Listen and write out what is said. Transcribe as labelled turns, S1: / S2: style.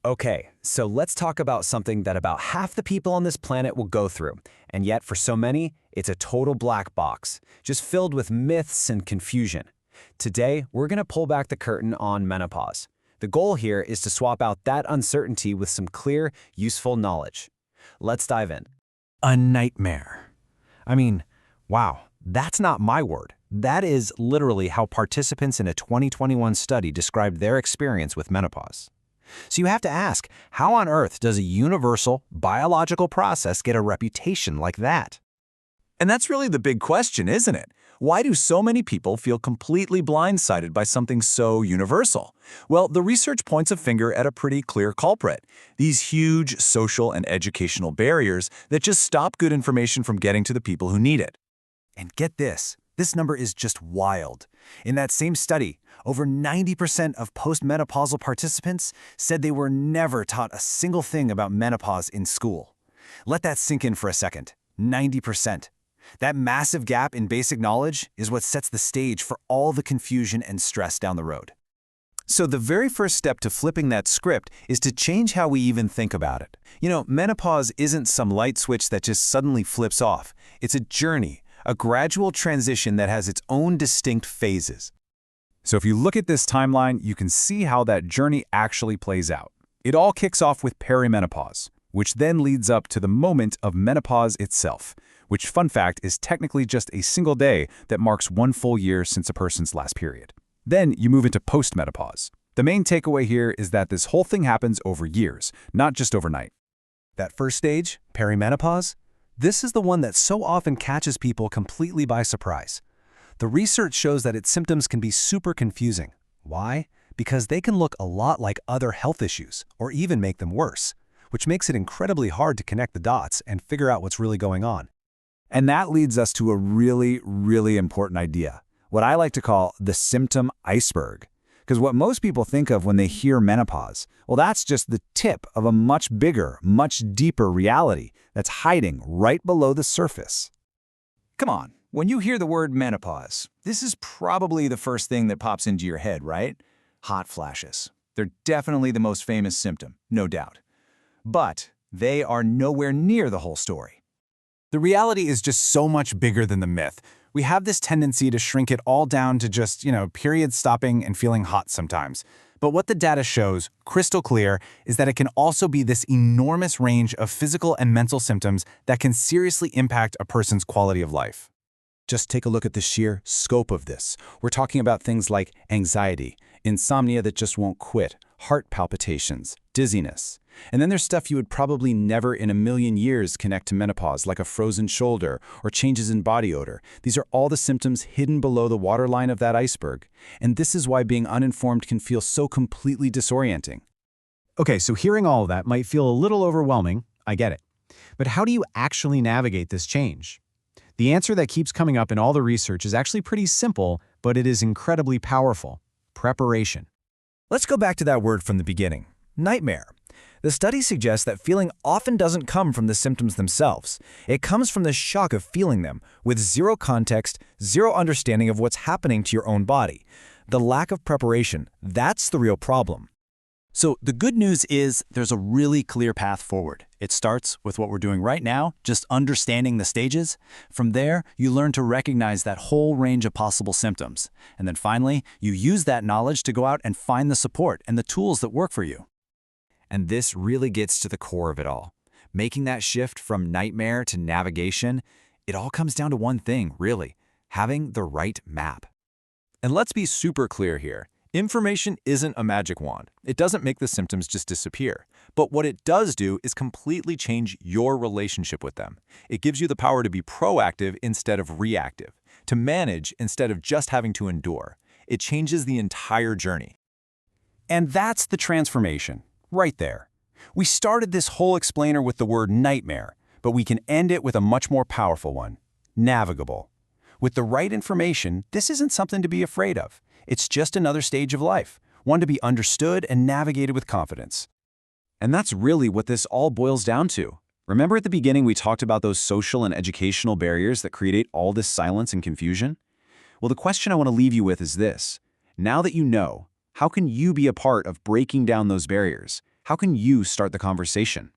S1: Okay, so let's talk about something that about half the people on this planet will go through, and yet for so many, it's a total black box, just filled with myths and confusion. Today, we're going to pull back the curtain on menopause. The goal here is to swap out that uncertainty with some clear, useful knowledge. Let's dive in.
S2: A nightmare. I mean, wow, that's not my word. That is literally how participants in a 2021 study described their experience with menopause. So you have to ask, how on earth does a universal, biological process get a reputation like that?
S3: And that's really the big question, isn't it? Why do so many people feel completely blindsided by something so universal? Well, the research points a finger at a pretty clear culprit. These huge social and educational barriers that just stop good information from getting to the people who need it.
S2: And get this number is just wild. In that same study, over 90% of postmenopausal participants said they were never taught a single thing about menopause in school. Let that sink in for a second. 90%. That massive gap in basic knowledge is what sets the stage for all the confusion and stress down the road. So the very first step to flipping that script is to change how we even think about it. You know, menopause isn't some light switch that just suddenly flips off. It's a journey, a gradual transition that has its own distinct phases.
S3: So if you look at this timeline, you can see how that journey actually plays out. It all kicks off with perimenopause, which then leads up to the moment of menopause itself, which, fun fact, is technically just a single day that marks one full year since a person's last period. Then you move into postmenopause. The main takeaway here is that this whole thing happens over years, not just overnight.
S2: That first stage, perimenopause, this is the one that so often catches people completely by surprise. The research shows that its symptoms can be super confusing. Why? Because they can look a lot like other health issues, or even make them worse, which makes it incredibly hard to connect the dots and figure out what's really going on.
S3: And that leads us to a really, really important idea, what I like to call the symptom iceberg. Because what most people think of when they hear menopause, well, that's just the tip of a much bigger, much deeper reality that's hiding right below the surface. Come on, when you hear the word menopause, this is probably the first thing that pops into your head, right? Hot flashes. They're definitely the most famous symptom, no doubt. But they are nowhere near the whole story.
S2: The reality is just so much bigger than the myth. We have this tendency to shrink it all down to just, periods stopping and feeling hot sometimes. But what the data shows, crystal clear, is that it can also be this enormous range of physical and mental symptoms that can seriously impact a person's quality of life. Just take a look at the sheer scope of this. We're talking about things like anxiety, insomnia that just won't quit, heart palpitations, dizziness. And then there's stuff you would probably never in a million years connect to menopause, like a frozen shoulder or changes in body odor. These are all the symptoms hidden below the waterline of that iceberg. And this is why being uninformed can feel so completely disorienting. Okay, so hearing all of that might feel a little overwhelming. I get it. But how do you actually navigate this change? The answer that keeps coming up in all the research is actually pretty simple, but it is incredibly powerful. Preparation. Let's go back to that word from the beginning. Nightmare. The study suggests that feeling often doesn't come from the symptoms themselves. It comes from the shock of feeling them, with zero context, zero understanding of what's happening to your own body. The lack of preparation, that's the real problem. So the good news is there's a really clear path forward. It starts with what we're doing right now, just understanding the stages. From there, you learn to recognize that whole range of possible symptoms. And then finally, you use that knowledge to go out and find the support and the tools that work for you. And this really gets to the core of it all. Making that shift from nightmare to navigation, it all comes down to one thing, really, having the right map. And let's be super clear here. Information isn't a magic wand. It doesn't make the symptoms just disappear. But what it does do is completely change your relationship with them. It gives you the power to be proactive instead of reactive, to manage instead of just having to endure. It changes the entire journey. And that's the transformation. Right there. We started this whole explainer with the word nightmare, but we can end it with a much more powerful one, navigable. With the right information, this isn't something to be afraid of. It's just another stage of life, one to be understood and navigated with confidence. And that's really what this all boils down to. Remember at the beginning we talked about those social and educational barriers that create all this silence and confusion? Well, the question I want to leave you with is this. Now that you know, how can you be a part of breaking down those barriers? How can you start the conversation?